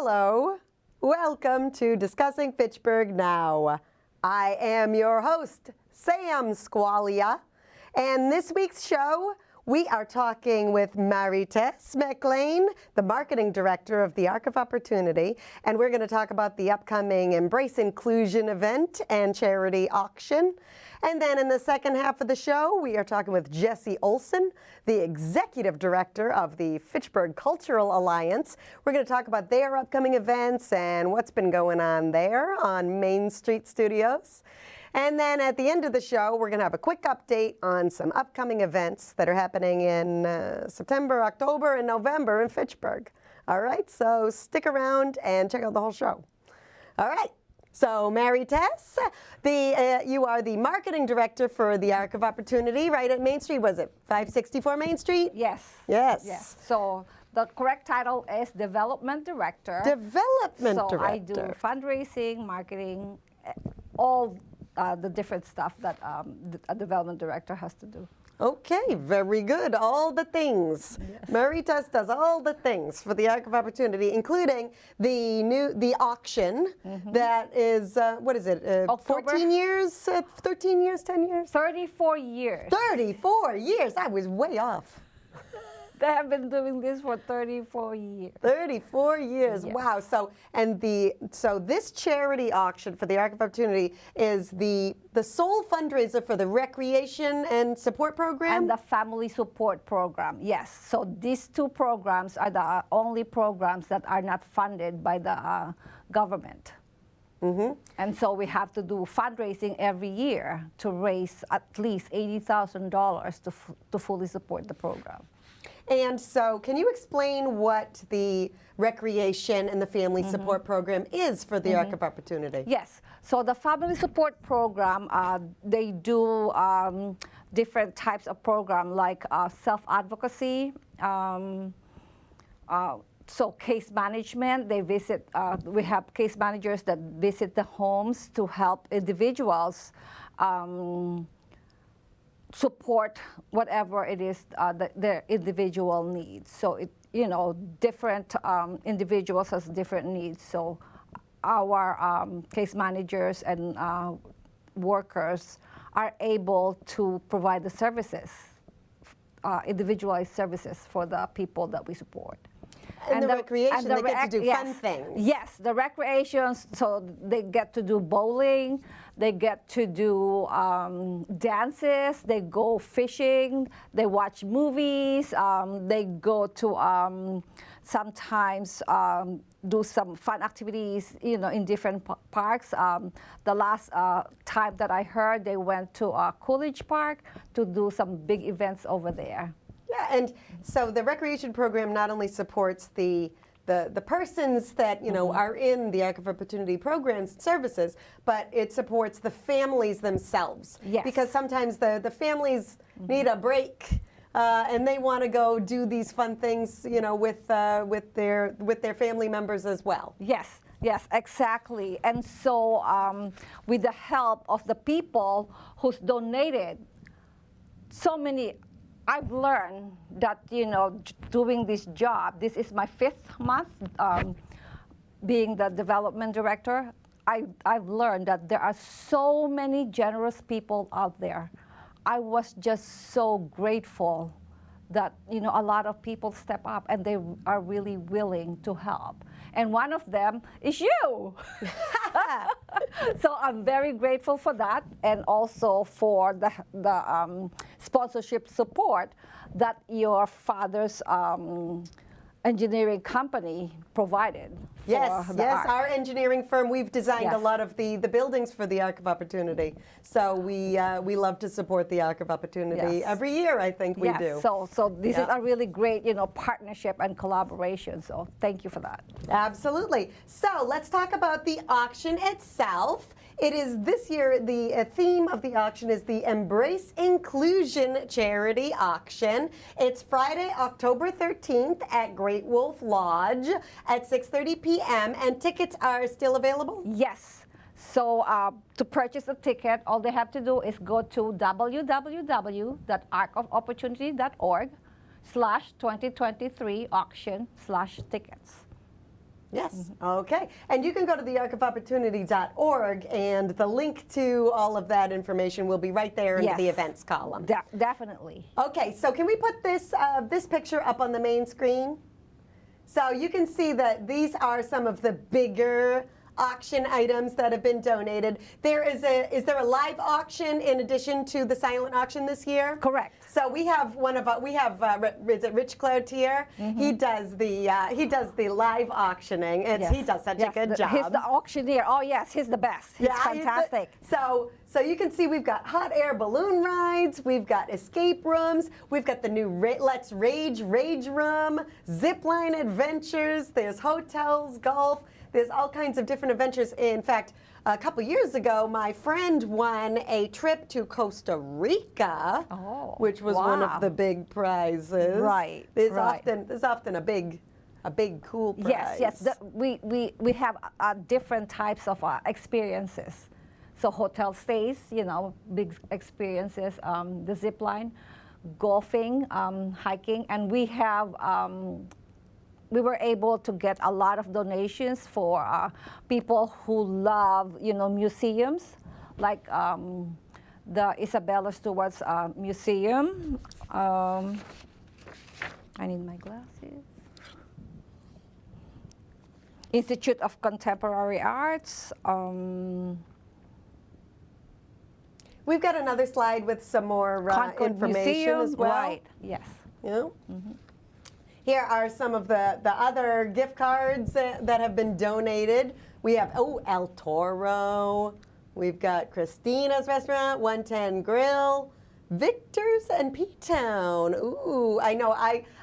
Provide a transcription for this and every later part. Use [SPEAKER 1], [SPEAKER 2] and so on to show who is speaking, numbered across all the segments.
[SPEAKER 1] Hello, welcome to Discussing Fitchburg Now. I am your host, Sam Squailia, and this week's show, we are talking with Marites MacLean, the marketing director of the Arc of Opportunity, and we're going to talk about the upcoming Embrace Inclusion event and charity auction. And then in the second half of the show, we are talking with Jessie Olson, the executive director of the Fitchburg Cultural Alliance. We're going to talk about their upcoming events and what's been going on there on Main Street Studios. And then at the end of the show, we're going to have a quick update on some upcoming events that are happening in September, October, and November in Fitchburg. All right, so stick around and check out the whole show. All right, so Marites, you are the marketing director for the Arc of Opportunity right at Main Street. Was it 564 Main Street?
[SPEAKER 2] Yes.
[SPEAKER 1] Yes.
[SPEAKER 2] Yes. So the correct title is Development Director.
[SPEAKER 1] Development Director.
[SPEAKER 2] So I do fundraising, marketing, all the different stuff that a development director has to do.
[SPEAKER 1] Okay, very good. All the things. Yes. Marites does all the things for the Arc of Opportunity, including the auction that is, what is it, 14 years, 13 years, 10 years?
[SPEAKER 2] 34 years.
[SPEAKER 1] 34 years. I was way off.
[SPEAKER 2] They have been doing this for 34 years.
[SPEAKER 1] 34 years. Yes. Wow. So this charity auction for the Arc of Opportunity is the sole fundraiser for the recreation and support program?
[SPEAKER 2] And the family support program, yes. So these two programs are the only programs that are not funded by the government. And so we have to do fundraising every year to raise at least $80,000 to fully support the program.
[SPEAKER 1] And so can you explain what the recreation and the family support program is for the Arc of Opportunity?
[SPEAKER 2] Yes. So the family support program, they do different types of program like self-advocacy, so case management. They visit, we have case managers that visit the homes to help individuals support whatever it is their individual needs. So different individuals has different needs. So our case managers and workers are able to provide the services, individualized services for the people that we support.
[SPEAKER 1] And the recreation, they get to do fun things.
[SPEAKER 2] Yes, the recreations, so they get to do bowling, they get to do dances, they go fishing, they watch movies, they go to sometimes do some fun activities, in different parks. The last time that I heard, they went to Coolidge Park to do some big events over there.
[SPEAKER 1] Yeah, and so the recreation program not only supports the persons that are in the Arc of Opportunity programs and services, but it supports the families themselves.
[SPEAKER 2] Yes.
[SPEAKER 1] Because sometimes the families need a break and they want to go do these fun things, with their family members as well.
[SPEAKER 2] Yes. Yes, exactly. And so with the help of the people who's donated so many. I've learned that, doing this job, this is my 5th month being the development director. I've learned that there are so many generous people out there. I was just so grateful that, a lot of people step up and they are really willing to help. And one of them is you. So I'm very grateful for that, and also for the sponsorship support that your father's engineering company provided.
[SPEAKER 1] Yes, our engineering firm, we've designed a lot of the buildings for the Arc of Opportunity. So we love to support the Arc of Opportunity every year, I think we do.
[SPEAKER 2] So this is a really great, partnership and collaboration. So thank you for that.
[SPEAKER 1] Absolutely. So let's talk about the auction itself. It is this year, the theme of the auction is the Embrace Inclusion Charity Auction. It's Friday, October 13th at Great Wolf Lodge at 6:30 p.m. and tickets are still available?
[SPEAKER 2] Yes. So to purchase a ticket, all they have to do is go to www.arcofopportunity.org/2023 auction/tickets.
[SPEAKER 1] Yes. Okay. And you can go to the arcofopportunity.org, and the link to all of that information will be right there in the events column.
[SPEAKER 2] Definitely.
[SPEAKER 1] Okay. So can we put this this picture up on the main screen? So you can see that these are some of the bigger auction items that have been donated. Is there a live auction in addition to the silent auction this year?
[SPEAKER 2] Correct.
[SPEAKER 1] So we have is it Rich Cloutier? He does the live auctioning. He does such a good job.
[SPEAKER 2] He's the auctioneer. Oh yes, he's the best. He's fantastic.
[SPEAKER 1] So you can see we've got hot air balloon rides, we've got escape rooms, we've got the new Let's Rage room, zip line adventures, there's hotels, golf, there's all kinds of different adventures. In fact, a couple years ago, my friend won a trip to Costa Rica, which was one of the big prizes.
[SPEAKER 2] Right.
[SPEAKER 1] There's often a big cool prize.
[SPEAKER 2] Yes. We have different types of experiences. So hotel stays, big experiences, the zip line, golfing, hiking, and we have. We were able to get a lot of donations for people who love, museums, like the Isabella Stewart's Museum. I need my glasses. Institute of Contemporary Arts.
[SPEAKER 1] We've got another slide with some more information
[SPEAKER 2] Museum,
[SPEAKER 1] as well.
[SPEAKER 2] Right, yes.
[SPEAKER 1] Yeah. Here are some of the other gift cards that have been donated. We have, El Toro. We've got Christina's Restaurant, 110 Grill, Victor's and P-Town. Ooh, I know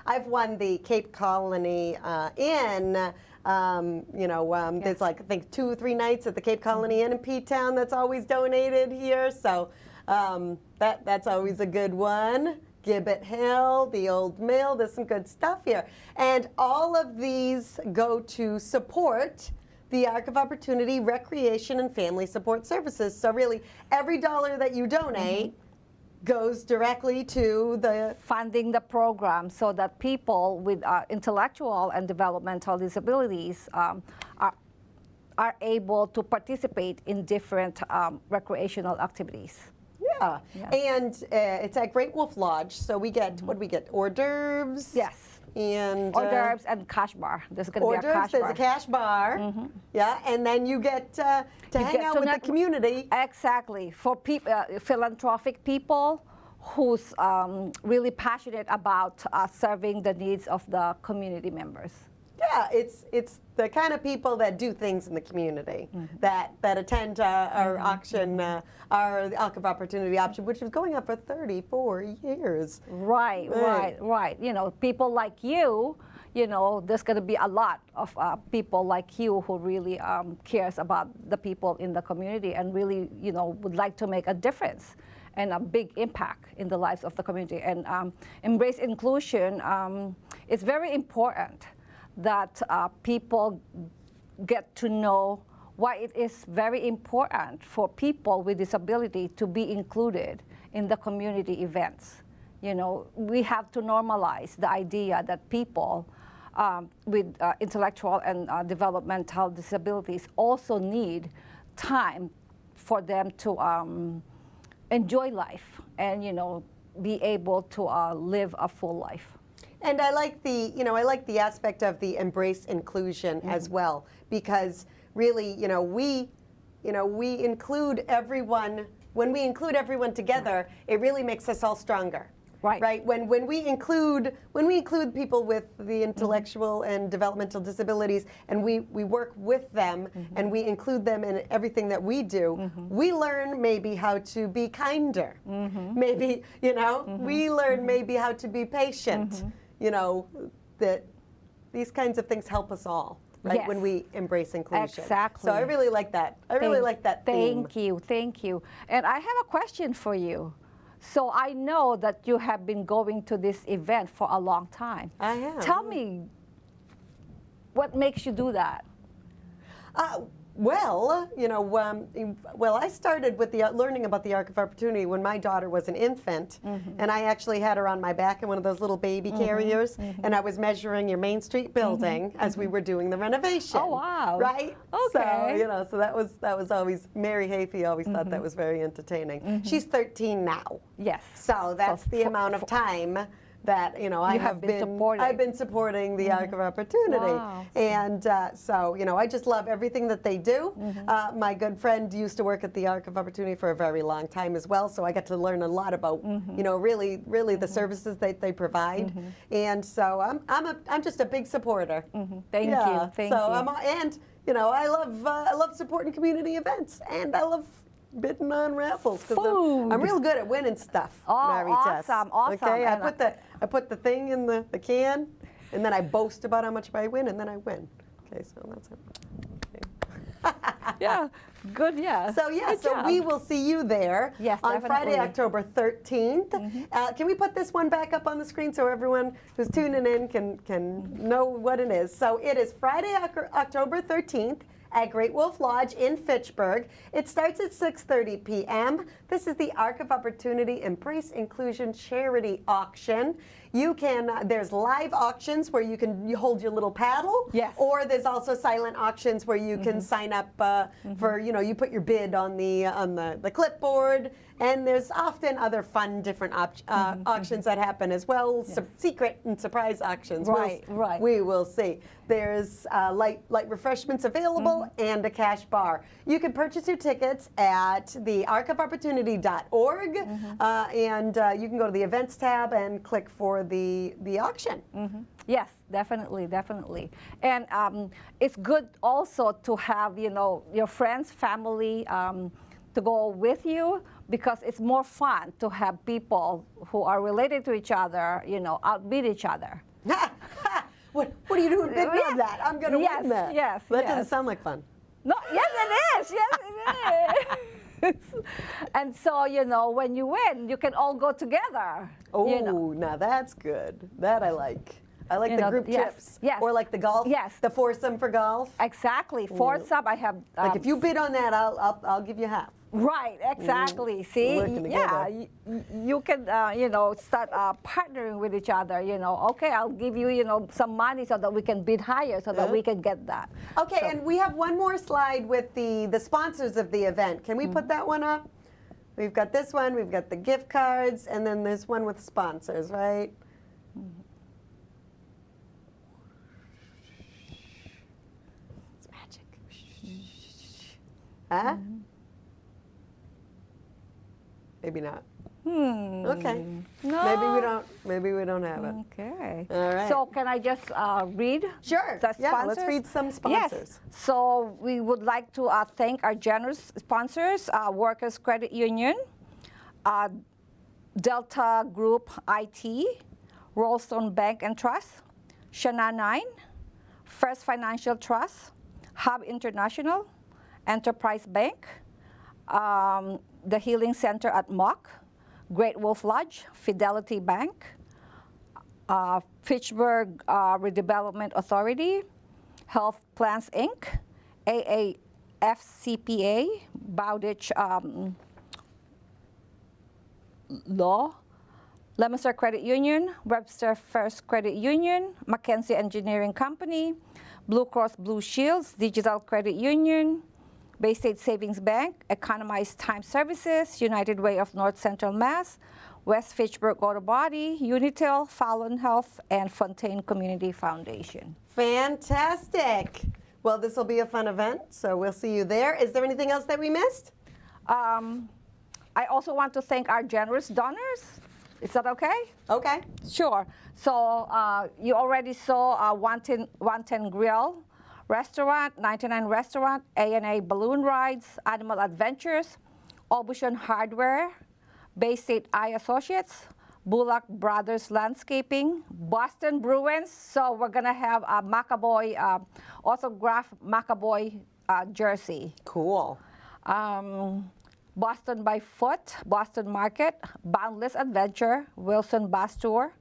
[SPEAKER 1] I've won the Cape Colony Inn. There's like, I think 2 or 3 nights at the Cape Colony Inn in P-Town that's always donated here. So that's always a good one. Gibbet Hill, the Old Mill, there's some good stuff here. And all of these go to support the Arc of Opportunity Recreation and Family Support Services. So really, every dollar that you donate goes directly to the
[SPEAKER 2] funding the program so that people with intellectual and developmental disabilities are able to participate in different recreational activities.
[SPEAKER 1] Yeah. And it's at Great Wolf Lodge, so we get, what do we get, hors d'oeuvres?
[SPEAKER 2] Yes.
[SPEAKER 1] And
[SPEAKER 2] hors d'oeuvres and cash bar. There's going to be a cash bar.
[SPEAKER 1] There's a cash bar. Yeah, and then you get to hang out with the community.
[SPEAKER 2] Exactly. For philanthropic people who's really passionate about serving the needs of the community members.
[SPEAKER 1] Yeah, it's the kind of people that do things in the community that attend our auction, our Arc of Opportunity option, which is going on for 34 years.
[SPEAKER 2] Right. People like you, there's going to be a lot of people like you who really cares about the people in the community and really, would like to make a difference and a big impact in the lives of the community. And embrace inclusion. It's very important that people get to know why it is very important for people with disability to be included in the community events. We have to normalize the idea that people with intellectual and developmental disabilities also need time for them to enjoy life and, be able to live a full life.
[SPEAKER 1] And I like the aspect of the embrace inclusion as well, because really, we include everyone. When we include everyone together, it really makes us all stronger. Right. When we include people with the intellectual and developmental disabilities, and we work with them, and we include them in everything that we do, we learn maybe how to be kinder. Maybe we learn maybe how to be patient. That these kinds of things help us all, right?
[SPEAKER 2] Yes.
[SPEAKER 1] When we embrace inclusion.
[SPEAKER 2] Exactly.
[SPEAKER 1] So I really like that. I really like that theme.
[SPEAKER 2] Thank you. And I have a question for you. So I know that you have been going to this event for a long time.
[SPEAKER 1] I have.
[SPEAKER 2] Tell me, what makes you do that?
[SPEAKER 1] Well, I started with learning about the Arc of Opportunity when my daughter was an infant, and I actually had her on my back in one of those little baby carriers, and I was measuring your Main Street building as we were doing the renovation.
[SPEAKER 2] Oh, wow.
[SPEAKER 1] Right?
[SPEAKER 2] Okay.
[SPEAKER 1] So, so that was always, Mary Hafey always thought that was very entertaining. She's 13 now.
[SPEAKER 2] Yes.
[SPEAKER 1] So that's the amount of time that I have been
[SPEAKER 2] supporting.
[SPEAKER 1] I've been supporting the Arc of Opportunity,
[SPEAKER 2] Wow.
[SPEAKER 1] and so I just love everything that they do. My good friend used to work at the Arc of Opportunity for a very long time as well, so I got to learn a lot about really the services that they provide, and so I'm just a big supporter.
[SPEAKER 2] Thank you. Thank you.
[SPEAKER 1] I love supporting community events, and I love bidding on raffles because I'm real good at winning stuff.
[SPEAKER 2] Oh,
[SPEAKER 1] Marites.
[SPEAKER 2] awesome.
[SPEAKER 1] Okay, I put the thing in the can, and then I boast about how much I win, and then I win. Okay, so that's it. Okay.
[SPEAKER 2] Yeah, good. Yeah.
[SPEAKER 1] So
[SPEAKER 2] Good
[SPEAKER 1] so
[SPEAKER 2] job.
[SPEAKER 1] we will see you there
[SPEAKER 2] Yes,
[SPEAKER 1] on
[SPEAKER 2] definitely.
[SPEAKER 1] Friday, October 13th. Can we put this one back up on the screen so everyone who's tuning in can know what it is? So it is Friday, October 13th. At Great Wolf Lodge in Fitchburg. It starts at 6:30 p.m. This is the Arc of Opportunity Embrace Inclusion Charity Auction. You can, there's live auctions where you hold your little paddle.
[SPEAKER 2] Yes.
[SPEAKER 1] Or there's also silent auctions where you can sign up for, you put your bid on the clipboard. And there's often other fun, different auctions that happen as well, secret and surprise auctions.
[SPEAKER 2] Right.
[SPEAKER 1] We will see. There's light refreshments available and a cash bar. You can purchase your tickets at the arcofopportunity.org, and you can go to the events tab and click for the auction.
[SPEAKER 2] Yes, definitely. And it's good also to have, your friends, family to go with you, because it's more fun to have people who are related to each other, outbid each other.
[SPEAKER 1] What are you doing bidding on that? I'm going to win that.
[SPEAKER 2] Yes.
[SPEAKER 1] That doesn't sound like fun.
[SPEAKER 2] No, yes it is. Yes it is. And so, when you win, you can all go together.
[SPEAKER 1] Oh, now that's good. That I like. I like the group trips.
[SPEAKER 2] Yes.
[SPEAKER 1] Or like the golf.
[SPEAKER 2] Yes.
[SPEAKER 1] The foursome for golf.
[SPEAKER 2] Exactly. Foursome, I have.
[SPEAKER 1] Like if you bid on that, I'll give you half.
[SPEAKER 2] Right, exactly. See,
[SPEAKER 1] Working
[SPEAKER 2] yeah,
[SPEAKER 1] together.
[SPEAKER 2] you can, start partnering with each other. Okay, I'll give you, some money so that we can bid higher, so that we can get that.
[SPEAKER 1] Okay, and we have one more slide with the sponsors of the event. Can we put that one up? We've got this one. We've got the gift cards, and then there's one with sponsors, right? It's magic. Huh? Maybe not. Okay.
[SPEAKER 2] No.
[SPEAKER 1] Maybe we don't have it.
[SPEAKER 2] Okay.
[SPEAKER 1] All right.
[SPEAKER 2] So can I just read?
[SPEAKER 1] Sure.
[SPEAKER 2] The
[SPEAKER 1] Yeah, let's
[SPEAKER 2] sponsors?
[SPEAKER 1] read some sponsors.
[SPEAKER 2] Yes. So we would like to thank our generous sponsors, Workers Credit Union, Delta Group IT, Olson Bank and Trust, Shana 9, First Financial Trust, Hub International, Enterprise Bank, the Healing Center at Mock, Great Wolf Lodge, Fidelity Bank, Fitchburg Redevelopment Authority, Health Plans Inc., AAFCPA, Bowditch Law, Leominster Credit Union, Webster First Credit Union, Mackenzie Engineering Company, Blue Cross Blue Shields, Digital Credit Union, Bay State Savings Bank, Economize Time Services, United Way of North Central Mass, West Fitchburg Auto Body, Unitil, Fallon Health, and Fontaine Community Foundation.
[SPEAKER 1] Fantastic. Well, this will be a fun event, so we'll see you there. Is there anything else that we missed?
[SPEAKER 2] I also want to thank our generous donors. Is that okay?
[SPEAKER 1] Okay.
[SPEAKER 2] Sure. So you already saw 110 Grill Restaurant, 99 Restaurant, A&A Balloon Rides, Animal Adventures, Obution Hardware, Bay State Eye Associates, Bullock Brothers Landscaping, Boston Bruins. So we're going to have a McAvoy, autographed McAvoy jersey.
[SPEAKER 1] Cool.
[SPEAKER 2] Boston by Foot, Boston Market, Boundless Adventure, Wilson Bus Tour,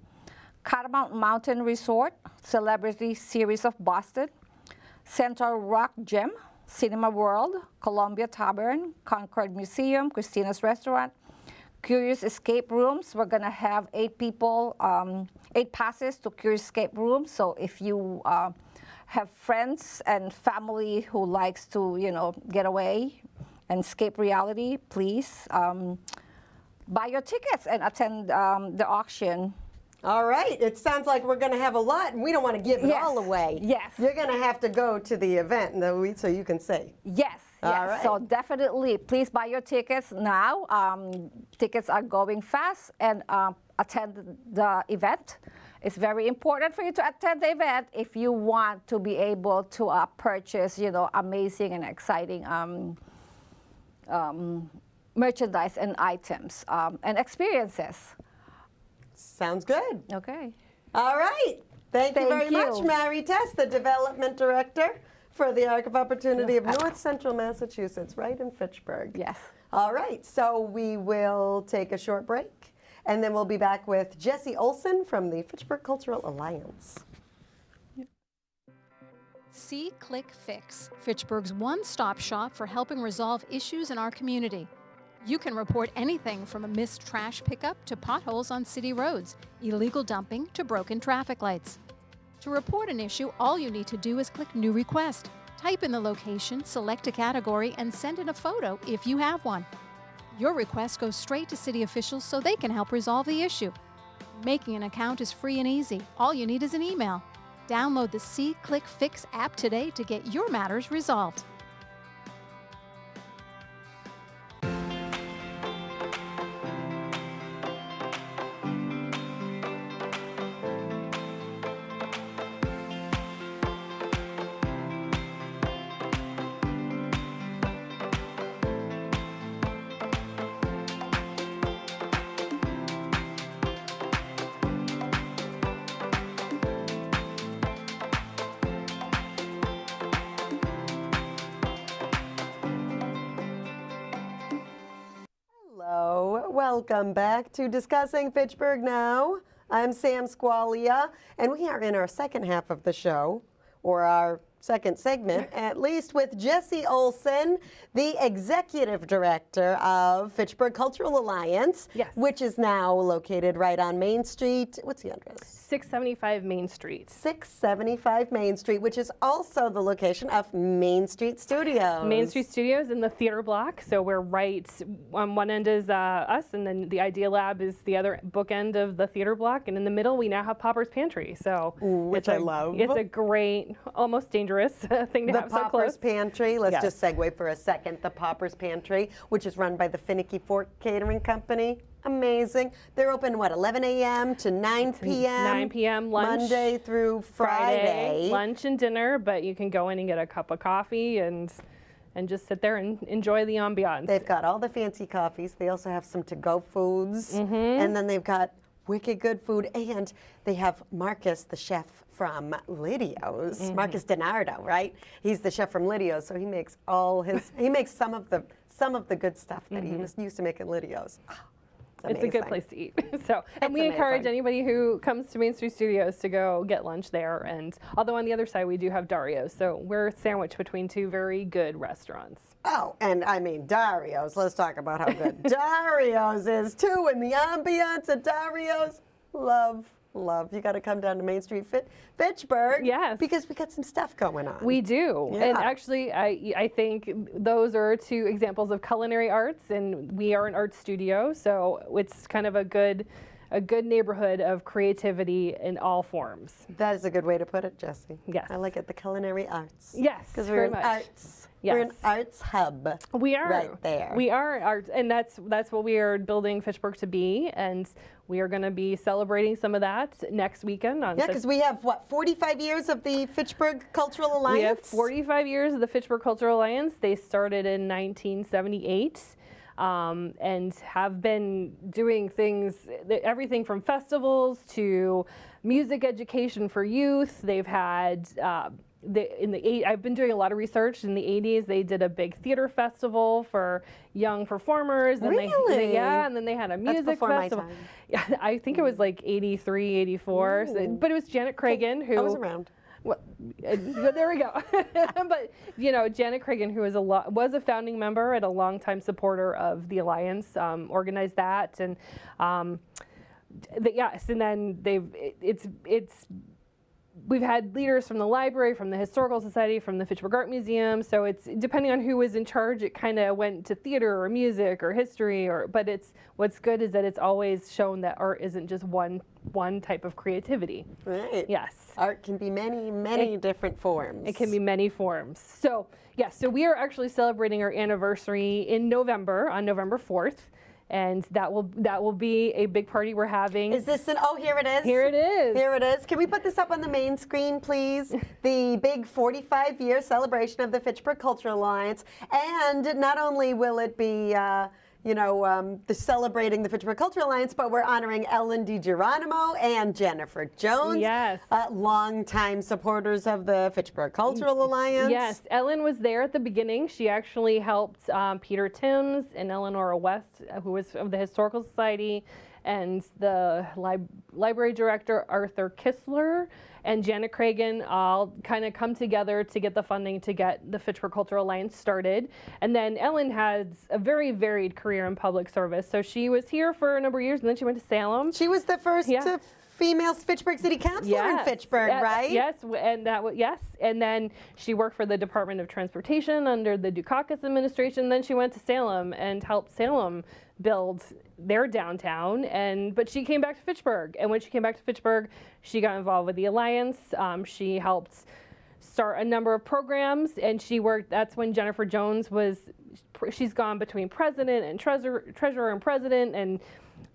[SPEAKER 2] Catamount Mountain Resort, Celebrity Series of Boston, Central Rock Gym, Cinema World, Columbia Tavern, Concord Museum, Christina's Restaurant, Curious Escape Rooms. We're gonna have 8 people, 8 passes to Curious Escape Rooms. So if you have friends and family who likes to, get away and escape reality, please buy your tickets and attend the auction.
[SPEAKER 1] All right. It sounds like we're going to have a lot, and we don't want to give it all away.
[SPEAKER 2] Yes.
[SPEAKER 1] You're going to have to go to the event so you can say.
[SPEAKER 2] Yes.
[SPEAKER 1] All right.
[SPEAKER 2] So definitely, please buy your tickets now. Tickets are going fast, and attend the event. It's very important for you to attend the event if you want to be able to purchase, amazing and exciting merchandise and items and experiences.
[SPEAKER 1] Sounds good.
[SPEAKER 2] Okay.
[SPEAKER 1] All right. Thank you very much, Marites, the Development Director for the Arc of Opportunity of North Central Massachusetts, right in Fitchburg.
[SPEAKER 2] Yes.
[SPEAKER 1] All right. So we will take a short break, and then we'll be back with Jessie Olson from the Fitchburg Cultural Alliance.
[SPEAKER 3] See, Click, Fix, Fitchburg's one-stop shop for helping resolve issues in our community. You can report anything from a missed trash pickup to potholes on city roads, illegal dumping to broken traffic lights. To report an issue, all you need to do is click New Request. Type in the location, select a category, and send in a photo if you have one. Your request goes straight to city officials so they can help resolve the issue. Making an account is free and easy. All you need is an email. Download the See, Click, Fix app today to get your matters resolved.
[SPEAKER 1] Welcome back to Discussing Fitchburg Now. I'm Sam Squailia, and we are in our second half of the show, or our second segment, at least, with Jessie Olson, the Executive Director of Fitchburg Cultural Alliance, which is now located right on Main Street. What's the address?
[SPEAKER 4] 675 Main Street.
[SPEAKER 1] 675 Main Street, which is also the location of Main Street Studios.
[SPEAKER 4] Main Street Studios in the theater block. So we're right on one end is us, and then the Idea Lab is the other bookend of the theater block. And in the middle, we now have Popper's Pantry. So
[SPEAKER 1] which I love.
[SPEAKER 4] It's a great, almost dangerous thing to have so close.
[SPEAKER 1] The Popper's Pantry. Let's just segue for a second. The Popper's Pantry, which is run by the Finicky Fork Catering Company. Amazing. They're open, 11 a.m. to 9 p.m.?
[SPEAKER 4] 9 p.m. lunch.
[SPEAKER 1] Monday through Friday.
[SPEAKER 4] Lunch and dinner, but you can go in and get a cup of coffee and just sit there and enjoy the ambiance.
[SPEAKER 1] They've got all the fancy coffees. They also have some to-go foods. And then they've got wicked good food. And they have Marcus, the chef from Lidio's. Marcus DiNardo, right? He's the chef from Lidio's, so he makes he makes some of the good stuff that he was used to making Lidio's.
[SPEAKER 4] It's a good place to eat. And we encourage anybody who comes to Main Street Studios to go get lunch there. And although on the other side we do have Dario's, so we're sandwiched between two very good restaurants.
[SPEAKER 1] Oh, and I mean Dario's. Let's talk about how good Dario's is too, and the ambiance at Dario's. Love. You got to come down to Main Street Fitchburg.
[SPEAKER 4] Yes.
[SPEAKER 1] Because we got some stuff going on.
[SPEAKER 4] We do. Yeah. And actually, I think those are two examples of culinary arts, and we are an art studio, so it's kind of a good neighborhood of creativity in all forms.
[SPEAKER 1] That is a good way to put it, Jessie.
[SPEAKER 4] Yes.
[SPEAKER 1] I like it, the culinary arts.
[SPEAKER 4] Yes,
[SPEAKER 1] because we're an arts.
[SPEAKER 4] Yes.
[SPEAKER 1] We're an arts hub.
[SPEAKER 4] We are
[SPEAKER 1] right there.
[SPEAKER 4] We are art, and that's what we are building Fitchburg to be, and we are going to be celebrating some of that next weekend.
[SPEAKER 1] Because we have 45 years of the Fitchburg Cultural Alliance.
[SPEAKER 4] We have 45 years of the Fitchburg Cultural Alliance. They started in 1978. And have been doing things, everything from festivals to music education for youth. They've had, I've been doing a lot of research. In the 80s, they did a big theater festival for young performers. And
[SPEAKER 1] really?
[SPEAKER 4] And then they had a music
[SPEAKER 1] before
[SPEAKER 4] festival.
[SPEAKER 1] My time.
[SPEAKER 4] Yeah, I think it was like 83, 84. But it was Janet Cragen who...
[SPEAKER 1] I was around.
[SPEAKER 4] Well, there we go. But Janet Cragen, who was a founding member and a longtime supporter of the Alliance, organized that, and yes, and then we've had leaders from the library, from the Historical Society, from the Fitchburg Art Museum. So it's depending on who was in charge, it kind of went to theater or music or history. But what's good is that it's always shown that art isn't just one type of creativity.
[SPEAKER 1] Right.
[SPEAKER 4] Yes.
[SPEAKER 1] Art can be many different forms.
[SPEAKER 4] It can be many forms. So yes, so we are actually celebrating our anniversary in November, on November 4th. And that will be a big party we're having.
[SPEAKER 1] Is this oh, here it is.
[SPEAKER 4] Here it is.
[SPEAKER 1] Here it is. Can we put this up on the main screen, please? The big 45-year celebration of the Fitchburg Cultural Alliance. And not only will it be celebrating the Fitchburg Cultural Alliance, but we're honoring Ellen DiGeronimo and Jennifer Jones.
[SPEAKER 4] Yes.
[SPEAKER 1] Longtime supporters of the Fitchburg Cultural Alliance.
[SPEAKER 4] Yes, Ellen was there at the beginning. She actually helped Peter Timms and Eleanor West, who was of the Historical Society, and the library director, Arthur Kistler, and Janet Cragen all kind of come together to get the funding to get the Fitchburg Cultural Alliance started. And then Ellen has a very varied career in public service. So she was here for a number of years, and then she went to Salem.
[SPEAKER 1] She was the first female Fitchburg City Councilor in Fitchburg, right?
[SPEAKER 4] Yes, and then she worked for the Department of Transportation under the Dukakis administration. Then she went to Salem and helped Salem build their downtown, but she came back to Fitchburg, and when she came back to Fitchburg, she got involved with the Alliance. She helped start a number of programs, and she worked. That's when Jennifer Jones she's gone between president and treasurer and president, and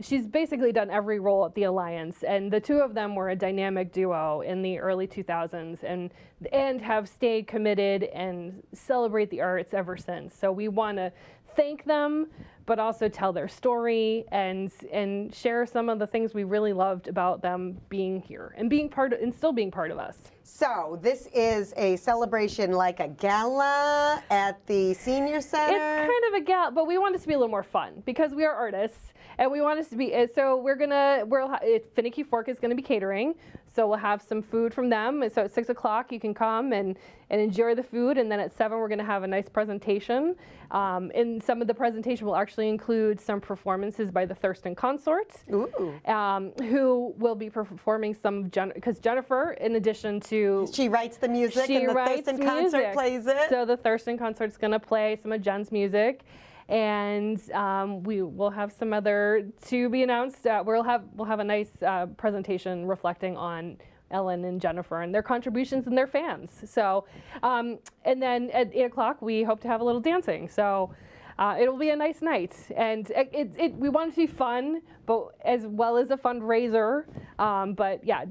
[SPEAKER 4] she's basically done every role at the Alliance. And the two of them were a dynamic duo in the early 2000s, and have stayed committed and celebrate the arts ever since. So we want to thank them, but also tell their story and share some of the things we really loved about them being here and still being part of us.
[SPEAKER 1] So this is a celebration, like a gala at the senior center.
[SPEAKER 4] It's kind of a gala, but we want it to be a little more fun because we are artists, and we want it to be. So Finicky Fork is going to be catering. So we'll have some food from them. So at 6 o'clock you can come and enjoy the food, and then at 7 we're going to have a nice presentation. And some of the presentation will actually include some performances by the Thurston Consort, who will be performing some because Jennifer, in addition to
[SPEAKER 1] she writes the music, and the Thurston Consort plays it.
[SPEAKER 4] So the Thurston Consort's going to play some of Jen's music. And we will have some other to be announced. We'll have a nice presentation reflecting on Ellen and Jennifer and their contributions and their fans. So, and then at 8 o'clock we hope to have a little dancing. So it'll be a nice night, and we want it to be fun, but as well as a fundraiser. But yeah,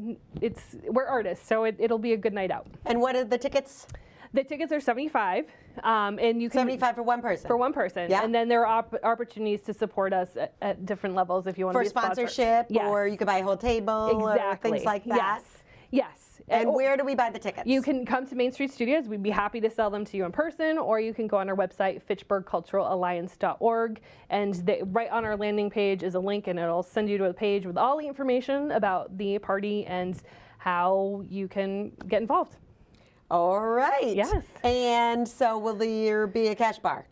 [SPEAKER 4] we're artists, so it'll be a good night out.
[SPEAKER 1] And what are the tickets?
[SPEAKER 4] The tickets are $75, and you can
[SPEAKER 1] 75 for one person.
[SPEAKER 4] For one person,
[SPEAKER 1] yeah.
[SPEAKER 4] And then there are opportunities to support us at different levels if you want to be a sponsor.
[SPEAKER 1] For sponsorship, or you could buy a whole table, or things like that.
[SPEAKER 4] Yes.
[SPEAKER 1] And where do we buy the tickets?
[SPEAKER 4] You can come to Main Street Studios. We'd be happy to sell them to you in person, or you can go on our website, fitchburgculturalalliance.org, and right on our landing page is a link, and it'll send you to a page with all the information about the party and how you can get involved.
[SPEAKER 1] All right.
[SPEAKER 4] Yes.
[SPEAKER 1] And so will there be a cash bar?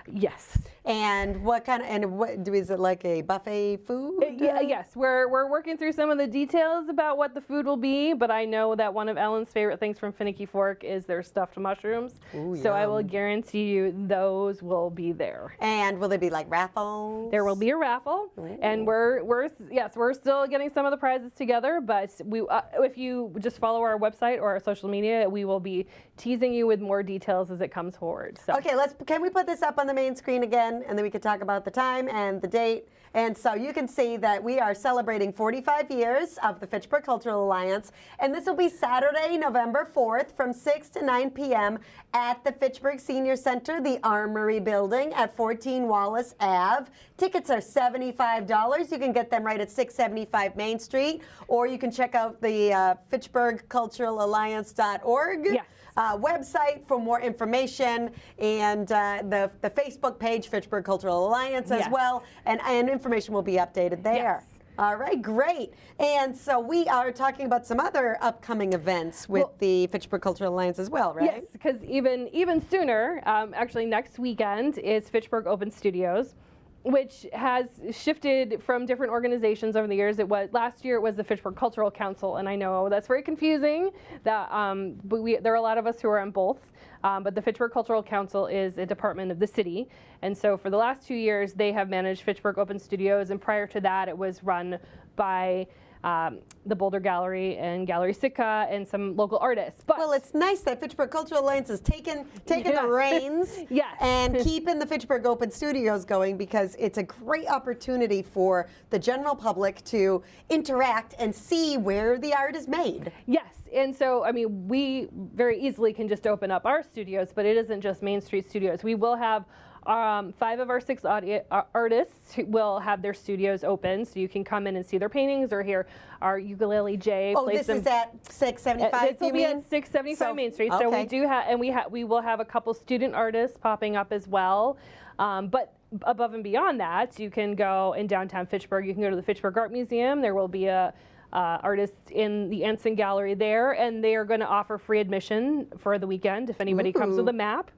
[SPEAKER 4] Yes.
[SPEAKER 1] And what kind of, is it like a buffet food?
[SPEAKER 4] Yes, we're working through some of the details about what the food will be, but I know that one of Ellen's favorite things from Finicky Fork is their stuffed mushrooms. Ooh, so I will guarantee you those will be there.
[SPEAKER 1] And will there be like raffles?
[SPEAKER 4] There will be a raffle. Ooh. And we're still getting some of the prizes together, but if you just follow our website or our social media, we will be teasing you with more details as it comes forward. So.
[SPEAKER 1] Okay, can we put this up on the main screen again? And then we can talk about the time and the date. And so you can see that we are celebrating 45 years of the Fitchburg Cultural Alliance. And this will be Saturday, November 4th from 6 to 9 p.m. at the Fitchburg Senior Center, the Armory Building at 14 Wallace Ave. Tickets are $75. You can get them right at 675 Main Street, or you can check out the fitchburgculturalalliance.org.
[SPEAKER 4] Yes.
[SPEAKER 1] Website for more information, and the Facebook page, Fitchburg Cultural Alliance, as well, and information will be updated there.
[SPEAKER 4] Yes.
[SPEAKER 1] All right, great. And so we are talking about some other upcoming events with the Fitchburg Cultural Alliance as well, right?
[SPEAKER 4] Yes, because even sooner, actually next weekend is Fitchburg Open Studios, which has shifted from different organizations over the years. Last year it was the Fitchburg Cultural Council, and I know that's very confusing. But there are a lot of us who are on both. But the Fitchburg Cultural Council is a department of the city, and so for the last 2 years they have managed Fitchburg Open Studios, and prior to that it was run by the Boulder Gallery and Gallery Sitka and some local artists. But
[SPEAKER 1] well, it's nice that Fitchburg Cultural Alliance is taking the reins and keeping the Fitchburg Open Studios going, because it's a great opportunity for the general public to interact and see where the art is made.
[SPEAKER 4] Yes, and so, I mean, we very easily can just open up our studios, but it isn't just Main Street Studios. We will have 5 of our 6 artists who will have their studios open, so you can come in and see their paintings or hear our ukulele Jay.
[SPEAKER 1] Oh, this is at 675.
[SPEAKER 4] This will be at 675 Main Street. So we do have, and we will have a couple student artists popping up as well. But above and beyond that, you can go in downtown Fitchburg. You can go to the Fitchburg Art Museum. There will be a artists in the Anson Gallery there, and they are going to offer free admission for the weekend if anybody comes with a map.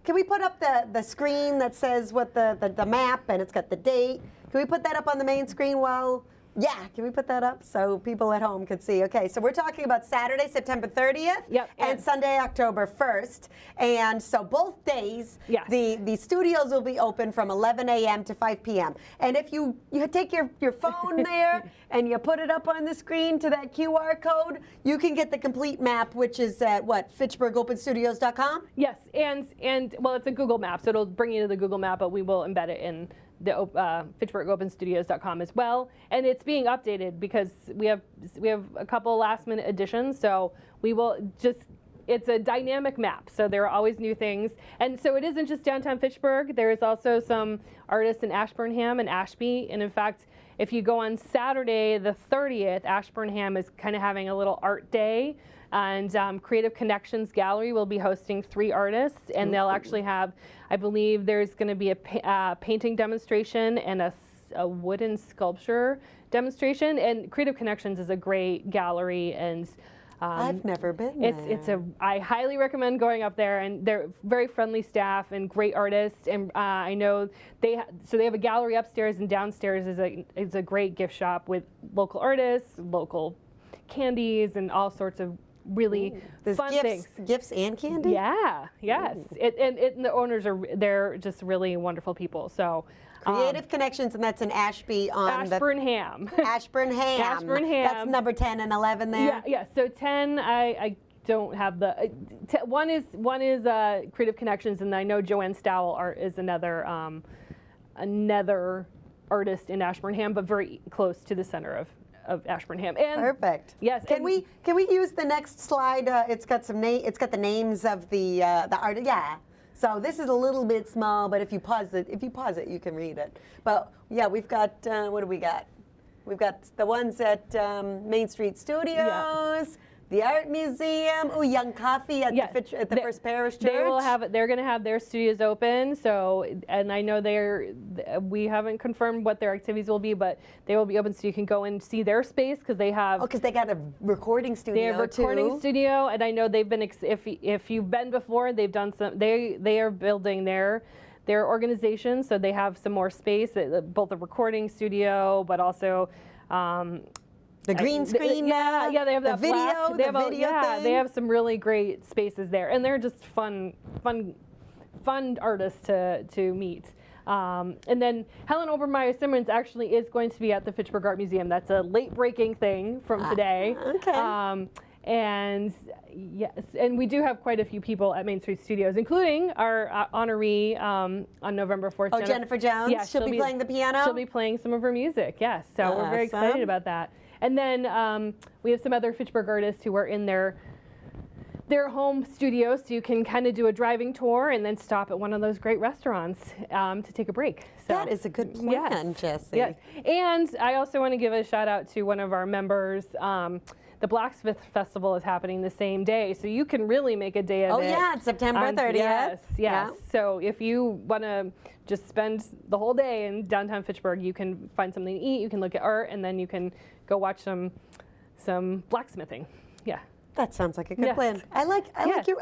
[SPEAKER 1] Can we put up the screen that says what the map, and it's got the date? Can we put that up on the main screen while? Yeah, can we put that up so people at home could see? Okay, so we're talking about Saturday, September 30th, and Sunday, October 1st. And so both days, the studios will be open from 11 a.m. to 5 p.m. And if you take your phone there and you put it up on the screen to that QR code, you can get the complete map, which is at what, FitchburgOpenStudios.com?
[SPEAKER 4] Yes, and well, it's a Google map, so it'll bring you to the Google map, but we will embed it in the FitchburgOpenStudios.com as well, and it's being updated because we have a couple last-minute additions. So we will it's a dynamic map, so there are always new things, and so it isn't just downtown Fitchburg. There is also some artists in Ashburnham and Ashby, and in fact, if you go on Saturday the 30th, Ashburnham is kind of having a little art day. And Creative Connections Gallery will be hosting 3 artists, and they'll actually have, I believe there's going to be a painting demonstration and a wooden sculpture demonstration. And Creative Connections is a great gallery, and
[SPEAKER 1] I've never been there.
[SPEAKER 4] I highly recommend going up there, and they're very friendly staff and great artists. And I know they have a gallery upstairs, and downstairs is a great gift shop with local artists, local candies, and all sorts of really fun things.
[SPEAKER 1] Gifts and candy?
[SPEAKER 4] Yeah, yes. And the owners they're just really wonderful people. So
[SPEAKER 1] Creative Connections, and that's in Ashby on
[SPEAKER 4] Ashburnham.
[SPEAKER 1] Ashburnham.
[SPEAKER 4] Ashburnham.
[SPEAKER 1] That's number 10 and 11 there.
[SPEAKER 4] Yeah. So 10, I don't have the one is Creative Connections, and I know Joanne Stowell is another artist in Ashburnham, but very close to the center of Ashburnham. And
[SPEAKER 1] perfect.
[SPEAKER 4] Yes.
[SPEAKER 1] Can we use the next slide? It's got the names of the art. Yeah. So this is a little bit small, but if you pause it, you can read it. But yeah, we've got what do we got? We've got the ones at Main Street Studios. The Art Museum, Young Coffee at the First Parish Church.
[SPEAKER 4] They're going to have their studios open. So, and I know we haven't confirmed what their activities will be, but they will be open so you can go and see their space because they have.
[SPEAKER 1] Oh, because they got a recording studio.
[SPEAKER 4] They have a recording studio, and I know they've been. If you've been before, they've done some. They are building their organization, so they have some more space, both a recording studio, but also.
[SPEAKER 1] The green screen,
[SPEAKER 4] they have that
[SPEAKER 1] video, thing.
[SPEAKER 4] They have some really great spaces there, and they're just fun artists to meet. And then Helen Obermeyer Simmons actually is going to be at the Fitchburg Art Museum. That's a late-breaking thing from today.
[SPEAKER 1] Okay.
[SPEAKER 4] And yes, and we do have quite a few people at Main Street Studios, including our honoree on November 4th.
[SPEAKER 1] Oh, Jennifer Jones?
[SPEAKER 4] Yeah,
[SPEAKER 1] she'll be playing the piano?
[SPEAKER 4] She'll be playing some of her music, yes. So we're very excited about that. And then we have some other Fitchburg artists who are in their home studios, so you can kind of do a driving tour and then stop at one of those great restaurants to take a break. So,
[SPEAKER 1] that is a good plan, Jessie.
[SPEAKER 4] Yes. And I also want to give a shout out to one of our members. the Blacksmith Festival is happening the same day, so you can really make a day of it.
[SPEAKER 1] Oh yeah, it's September 30th.
[SPEAKER 4] Yes, yes.
[SPEAKER 1] Yeah.
[SPEAKER 4] So if you want to just spend the whole day in downtown Fitchburg, you can find something to eat, you can look at art, and then you can go watch some blacksmithing. Yeah.
[SPEAKER 1] That sounds like a good
[SPEAKER 4] Yes.
[SPEAKER 1] plan. I like
[SPEAKER 4] Yes.
[SPEAKER 1] your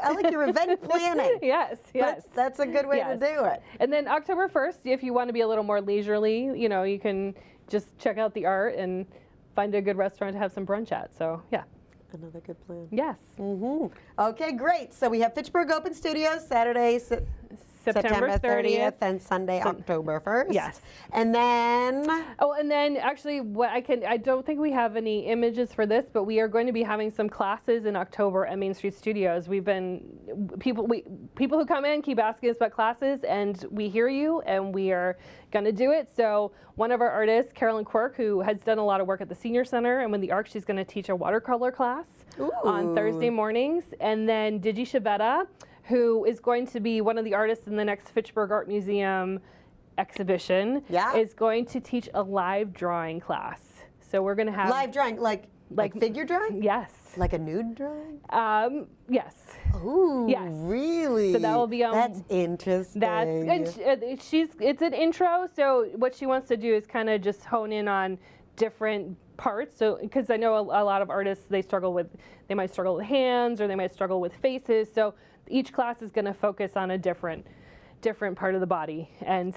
[SPEAKER 1] event planning.
[SPEAKER 4] Yes, yes.
[SPEAKER 1] That's a good way to
[SPEAKER 4] Yes.
[SPEAKER 1] do it.
[SPEAKER 4] And then October 1st, if you want to be a little more leisurely, you know, you can just check out the art and find a good restaurant to have some brunch at. So, yeah.
[SPEAKER 1] Another good plan.
[SPEAKER 4] Yes.
[SPEAKER 1] Okay, great. So we have Fitchburg Open Studios Saturday, September 30th and Sunday, October 1st.
[SPEAKER 4] Yes.
[SPEAKER 1] And then
[SPEAKER 4] Oh, and then actually, I don't think we have any images for this, but we are going to be having some classes in October at Main Street Studios. People who come in keep asking us about classes, and we hear you, and we are going to do it. So one of our artists, Carolyn Quirk, who has done a lot of work at the Senior Center and with the Arc, she's going to teach a watercolor class on Thursday mornings. And then Digi Shavetta, who is going to be one of the artists in the next Fitchburg Art Museum exhibition, is going to teach a live drawing class. So we're going to have
[SPEAKER 1] live drawing, like figure drawing?
[SPEAKER 4] Yes.
[SPEAKER 1] Like a nude drawing?
[SPEAKER 4] Yes.
[SPEAKER 1] Ooh,
[SPEAKER 4] Yes.
[SPEAKER 1] Really?
[SPEAKER 4] So that will be
[SPEAKER 1] That's interesting.
[SPEAKER 4] It's an intro. So what she wants to do is kind of just hone in on different parts. So because I know a lot of artists, they might struggle with hands, or they might struggle with faces. So each class is going to focus on a different part of the body.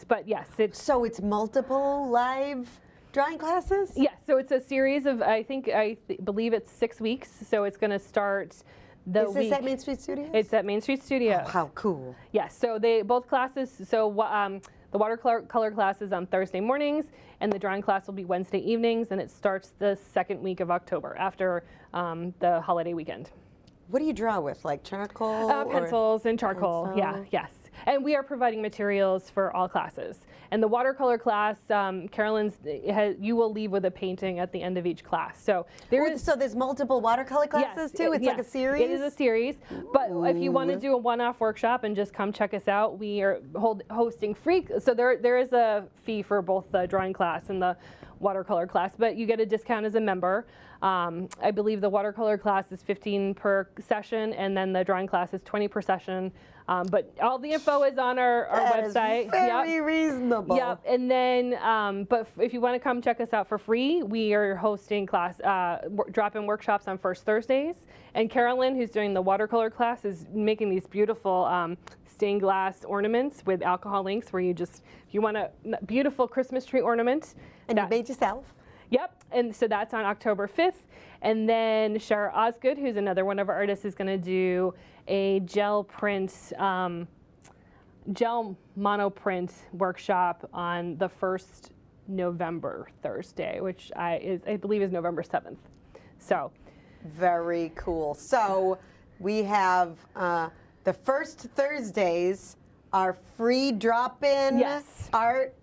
[SPEAKER 4] But yes,
[SPEAKER 1] So it's multiple live drawing classes?
[SPEAKER 4] Yes, so it's a series of, I believe it's 6 weeks. So it's going to start the
[SPEAKER 1] Is
[SPEAKER 4] week.
[SPEAKER 1] this at Main Street Studios?
[SPEAKER 4] It's at Main Street Studios.
[SPEAKER 1] Oh, how cool.
[SPEAKER 4] Yes, so both classes, the watercolor class is on Thursday mornings, and the drawing class will be Wednesday evenings, and it starts the second week of October after the holiday weekend.
[SPEAKER 1] What do you draw with, like charcoal?
[SPEAKER 4] Pencils and charcoal,
[SPEAKER 1] pencil?
[SPEAKER 4] yes. And we are providing materials for all classes. And the watercolor class, Carolyn's, you will leave with a painting at the end of each class. So
[SPEAKER 1] So there's multiple watercolor classes too? It's like a series?
[SPEAKER 4] It is a series. But if you want to do a one-off workshop and just come check us out, we are hosting free. So there is a fee for both the drawing class and the watercolor class, but you get a discount as a member. I believe the watercolor class is $15 per session, and then the drawing class is $20 per session. But all the info is on our website.
[SPEAKER 1] That is very reasonable.
[SPEAKER 4] Yep. And then, but if you want to come check us out for free, we are hosting drop-in workshops on first Thursdays. And Carolyn, who's doing the watercolor class, is making these beautiful stained glass ornaments with alcohol inks, where if you want a beautiful Christmas tree ornament.
[SPEAKER 1] And you made yourself?
[SPEAKER 4] Yep, and so that's on October 5th. And then Shara Osgood, who's another one of our artists, is going to do a gel monoprint workshop on the first November Thursday, which I believe is November 7th. So,
[SPEAKER 1] very cool. So we have the first Thursdays are free drop-in art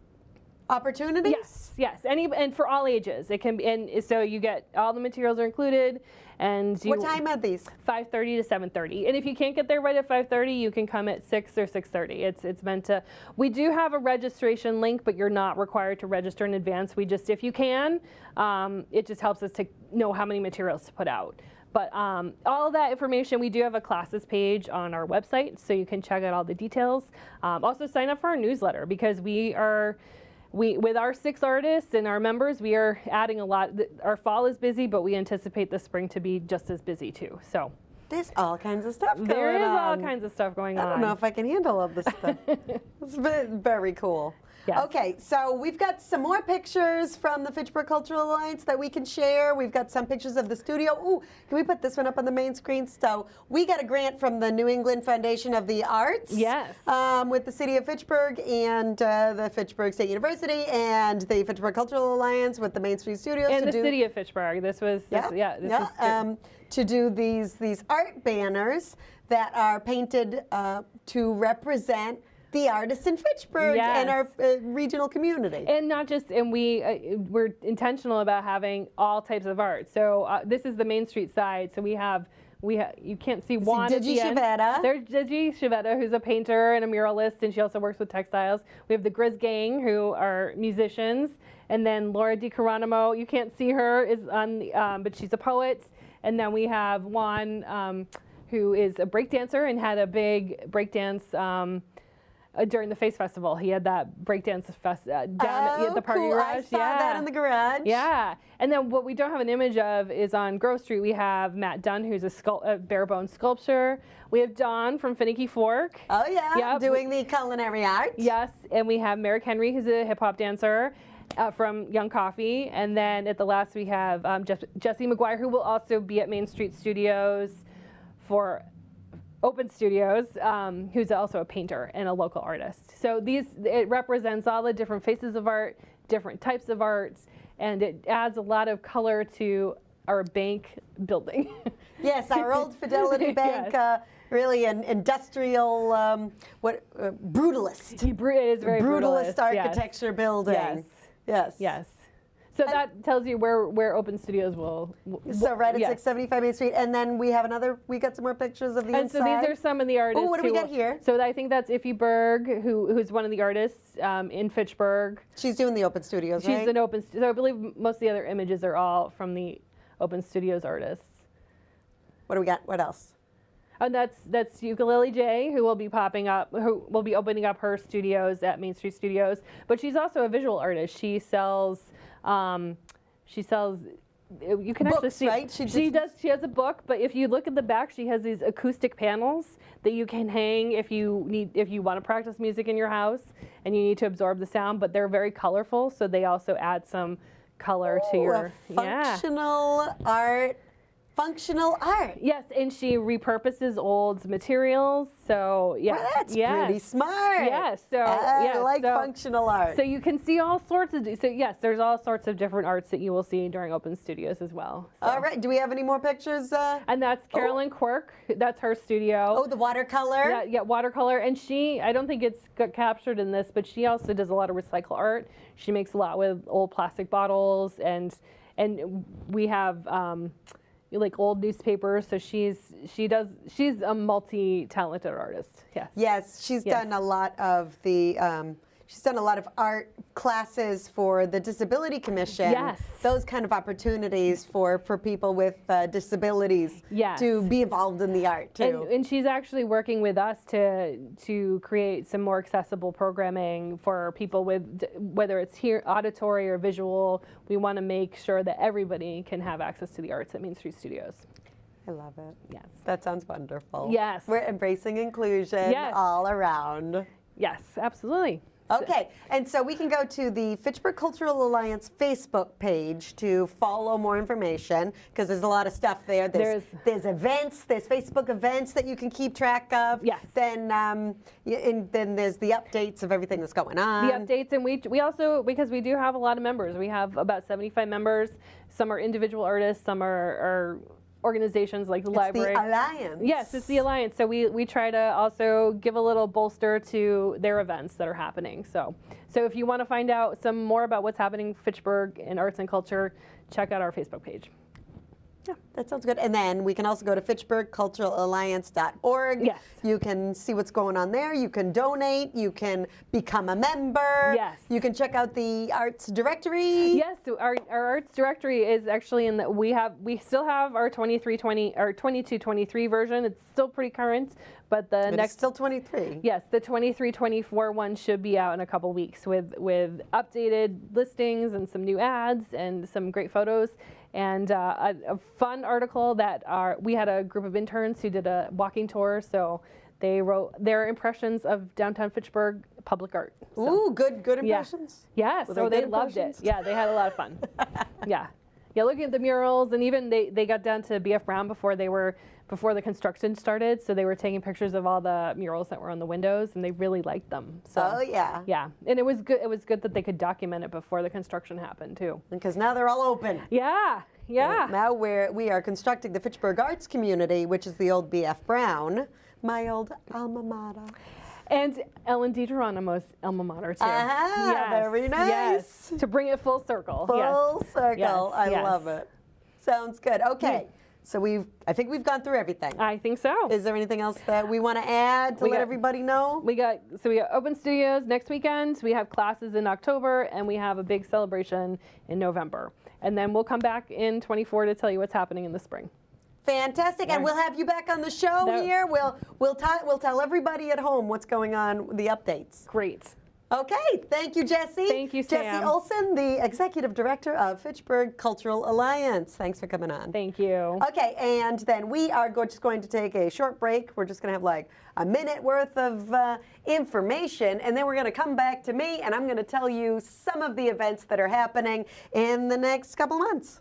[SPEAKER 1] opportunities?
[SPEAKER 4] Yes, and for all ages. It can be, and so you get all the materials are included. And
[SPEAKER 1] what time are these?
[SPEAKER 4] 5:30 to 7:30. And if you can't get there right at 5:30, you can come at 6 or 6:30. It's meant to. We do have a registration link, but you're not required to register in advance. If you can, it just helps us to know how many materials to put out. But all of that information, we do have a classes page on our website, so you can check out all the details. Also sign up for our newsletter, because with our 6 artists and our members, we are adding a lot. Our fall is busy, but we anticipate the spring to be just as busy too. So
[SPEAKER 1] there's all kinds of stuff going on.
[SPEAKER 4] There is all kinds of stuff going on.
[SPEAKER 1] I don't know if I can handle all this stuff. It's very cool.
[SPEAKER 4] Yes.
[SPEAKER 1] Okay, so we've got some more pictures from the Fitchburg Cultural Alliance that we can share. We've got some pictures of the studio. Ooh, can we put this one up on the main screen? So we got a grant from the New England Foundation of the Arts.
[SPEAKER 4] Yes.
[SPEAKER 1] With the City of Fitchburg and the Fitchburg State University and the Fitchburg Cultural Alliance with the Main Street Studios.
[SPEAKER 4] And the City of Fitchburg.
[SPEAKER 1] To do these art banners that are painted to represent the artists in Fitchburg and our regional community.
[SPEAKER 4] And not just, and we're intentional about having all types of art. So this is the Main Street side. So we have you can't see Juan at the end. There's Digi Shavetta, who's a painter and a muralist, and she also works with textiles. We have the Grizz Gang, who are musicians, and then Laura DiCaronimo. You can't see her, is on, but she's a poet. And then we have Juan, who is a breakdancer and had a big breakdance during the Face Festival. He had that breakdance down at the party
[SPEAKER 1] cool.
[SPEAKER 4] garage.
[SPEAKER 1] I saw that in the garage.
[SPEAKER 4] Yeah. And then what we don't have an image of is on Grove Street. We have Matt Dunn, who's a bare bone sculpture. We have Dawn from Finicky Fork.
[SPEAKER 1] Oh yeah,
[SPEAKER 4] Yep.
[SPEAKER 1] doing the culinary art.
[SPEAKER 4] Yes, and we have Merrick Henry, who's a hip hop dancer from Young Coffee. And then at the last we have Jessie McGuire, who will also be at Main Street Studios for Open Studios, who's also a painter and a local artist. So it represents all the different faces of art, different types of arts, and it adds a lot of color to our bank building.
[SPEAKER 1] Yes, our old Fidelity Bank,
[SPEAKER 4] Yes.
[SPEAKER 1] really an industrial, brutalist.
[SPEAKER 4] It is very
[SPEAKER 1] brutalist
[SPEAKER 4] yes.
[SPEAKER 1] architecture building.
[SPEAKER 4] Yes.
[SPEAKER 1] Yes.
[SPEAKER 4] Yes. So that tells you where Open Studios will.
[SPEAKER 1] So right at
[SPEAKER 4] yes.
[SPEAKER 1] 675 Main Street, and then we got some more pictures of the
[SPEAKER 4] And
[SPEAKER 1] inside.
[SPEAKER 4] so these are some of the artists.
[SPEAKER 1] Oh, what do we got here?
[SPEAKER 4] So I think that's Iffy Berg, who's one of the artists in Fitchburg.
[SPEAKER 1] She's doing the Open Studios,
[SPEAKER 4] She's
[SPEAKER 1] right?
[SPEAKER 4] an Open. So I believe most of the other images are all from the Open Studios artists.
[SPEAKER 1] What do we got? What else?
[SPEAKER 4] And that's Ukulele J, who will be popping up, who will be opening up her studios at Main Street Studios. But she's also a visual artist. She sells. You can actually
[SPEAKER 1] Books,
[SPEAKER 4] see.
[SPEAKER 1] right?
[SPEAKER 4] She has a book, but if you look at the back, she has these acoustic panels that you can hang if you want to practice music in your house and you need to absorb the sound. But they're very colorful, so they also add some color to your
[SPEAKER 1] functional art. Functional art.
[SPEAKER 4] Yes, and she repurposes old materials. So yeah,
[SPEAKER 1] Well, that's pretty smart.
[SPEAKER 4] Yes, so
[SPEAKER 1] I like functional art.
[SPEAKER 4] So you can see all sorts of. So yes, there's all sorts of different arts that you will see during Open Studios as well. So.
[SPEAKER 1] All right. Do we have any more pictures?
[SPEAKER 4] And that's Carolyn Quirk. That's her studio.
[SPEAKER 1] Oh, the watercolor.
[SPEAKER 4] Yeah, watercolor. And I don't think it's got captured in this, but she also does a lot of recycle art. She makes a lot with old plastic bottles, and we have. Like old newspapers, so she's a multi-talented artist. Yes.
[SPEAKER 1] Yes, she's done a lot of art classes for the Disability Commission.
[SPEAKER 4] Yes.
[SPEAKER 1] Those kind of opportunities for people with disabilities to be involved in the art too.
[SPEAKER 4] And she's actually working with us to create some more accessible programming for people with, whether it's auditory or visual. We want to make sure that everybody can have access to the arts at Main Street Studios.
[SPEAKER 1] I love it.
[SPEAKER 4] Yes.
[SPEAKER 1] That sounds wonderful.
[SPEAKER 4] Yes.
[SPEAKER 1] We're embracing inclusion all around.
[SPEAKER 4] Yes, absolutely.
[SPEAKER 1] Okay, and so we can go to the Fitchburg Cultural Alliance Facebook page to follow more information, because there's a lot of stuff there. There's events, there's Facebook events that you can keep track of.
[SPEAKER 4] Yes.
[SPEAKER 1] Then then there's the updates of everything that's going on.
[SPEAKER 4] The updates, and we also, because we do have a lot of members, we have about 75 members. Some are individual artists, some are organizations like the library.
[SPEAKER 1] It's the Alliance.
[SPEAKER 4] Yes, it's the Alliance. So we try to also give a little bolster to their events that are happening. So if you want to find out some more about what's happening in Fitchburg in arts and culture, check out our Facebook page.
[SPEAKER 1] Yeah, that sounds good. And then we can also go to fitchburgculturalalliance.org.
[SPEAKER 4] Yes.
[SPEAKER 1] You can see what's going on there. You can donate. You can become a member.
[SPEAKER 4] Yes.
[SPEAKER 1] You can check out the arts directory.
[SPEAKER 4] Yes, so our arts directory is actually in that we still have our 22-23 version. It's still pretty current, but
[SPEAKER 1] It's still 23.
[SPEAKER 4] Yes, the 23-24 one should be out in a couple weeks with updated listings and some new ads and some great photos. And a fun article that we had a group of interns who did a walking tour, so they wrote their impressions of downtown Fitchburg public art. So,
[SPEAKER 1] Ooh, good impressions?
[SPEAKER 4] yeah,
[SPEAKER 1] Were
[SPEAKER 4] so
[SPEAKER 1] they
[SPEAKER 4] they
[SPEAKER 1] good
[SPEAKER 4] loved it.
[SPEAKER 1] impressions?
[SPEAKER 4] Yeah, they had a lot of fun. Yeah, looking at the murals, and even they got down to BF Brown before the construction started, so they were taking pictures of all the murals that were on the windows, and they really liked them. So,
[SPEAKER 1] Oh, yeah.
[SPEAKER 4] Yeah, and it was good. It was good that they could document it before the construction happened too.
[SPEAKER 1] Because now they're all open.
[SPEAKER 4] Yeah.
[SPEAKER 1] Now we are constructing the Fitchburg Arts Community, which is the old BF Brown, my old alma mater.
[SPEAKER 4] And Ellen DeGeronimo's alma mater too.
[SPEAKER 1] Very nice.
[SPEAKER 4] Yes, to bring it full circle.
[SPEAKER 1] Full circle.
[SPEAKER 4] Yes,
[SPEAKER 1] I
[SPEAKER 4] yes. love it.
[SPEAKER 1] Sounds good. Okay. So I think we've gone through everything.
[SPEAKER 4] I think so.
[SPEAKER 1] Is there anything else that we want to add to let everybody know?
[SPEAKER 4] We got Open Studios next weekend. We have classes in October, and we have a big celebration in November. And then we'll come back in 24 to tell you what's happening in the spring.
[SPEAKER 1] Fantastic, and we'll have you back on the show here. We'll tell everybody at home what's going on, the updates.
[SPEAKER 4] Great.
[SPEAKER 1] Okay, thank you, Jessie.
[SPEAKER 4] Thank you, Sam.
[SPEAKER 1] Jessie Olson, the Executive Director of Fitchburg Cultural Alliance. Thanks for coming on.
[SPEAKER 4] Thank you.
[SPEAKER 1] Okay, and then we are just going to take a short break. We're just going to have like a minute worth of information, and then we're going to come back to me, and I'm going to tell you some of the events that are happening in the next couple months.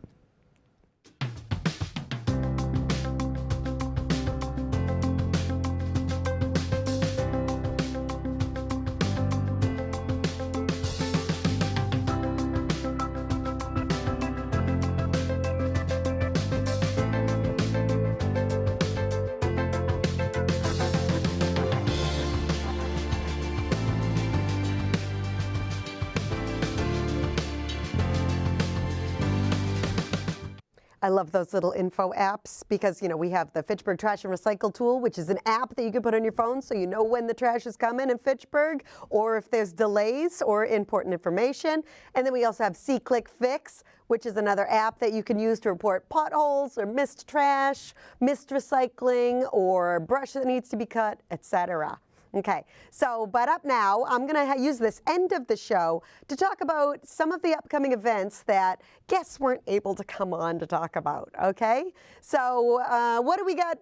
[SPEAKER 1] I love those little info apps because, you know, we have the Fitchburg Trash and Recycle tool, which is an app that you can put on your phone so you know when the trash is coming in Fitchburg or if there's delays or important information. And then we also have C-Click Fix, which is another app that you can use to report potholes or missed trash, missed recycling, or brush that needs to be cut, etc. Okay, so, but up now, I'm going to use this end of the show to talk about some of the upcoming events that guests weren't able to come on to talk about, okay? So, what do we got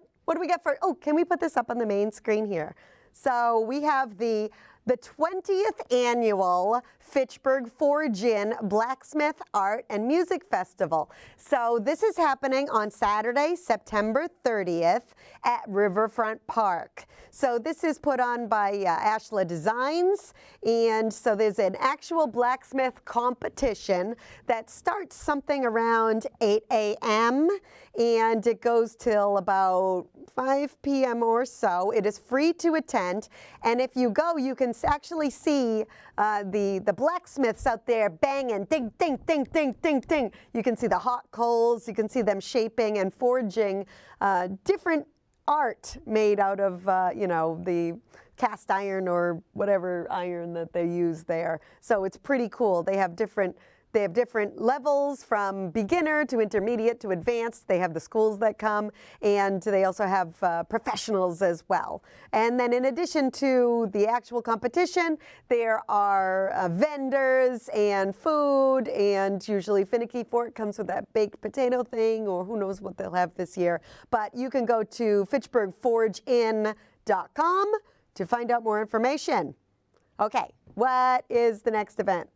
[SPEAKER 1] for, oh, can we put this up on the main screen here? So, we have the 20th annual Fitchburg Forge-In Blacksmith Art and Music Festival. So this is happening on Saturday, September 30th at Riverfront Park. So this is put on by Ashla Designs, and so there's an actual blacksmith competition that starts something around 8 a.m. and it goes till about 5 p.m. or so. It is free to attend, and if you go, you can actually see the blacksmiths out there banging, ding, ding, ding, ding, ding, ding. You can see the hot coals. You can see them shaping and forging different art made out of, you know, the cast iron or whatever iron that they use there. So it's pretty cool. They have different levels from beginner to intermediate to advanced. They have the schools that come, and they also have professionals as well. And then in addition to the actual competition, there are vendors and food, and usually Finicky Fork comes with that baked potato thing, or who knows what they'll have this year. But you can go to fitchburgforgein.com to find out more information. Okay, what is the next event?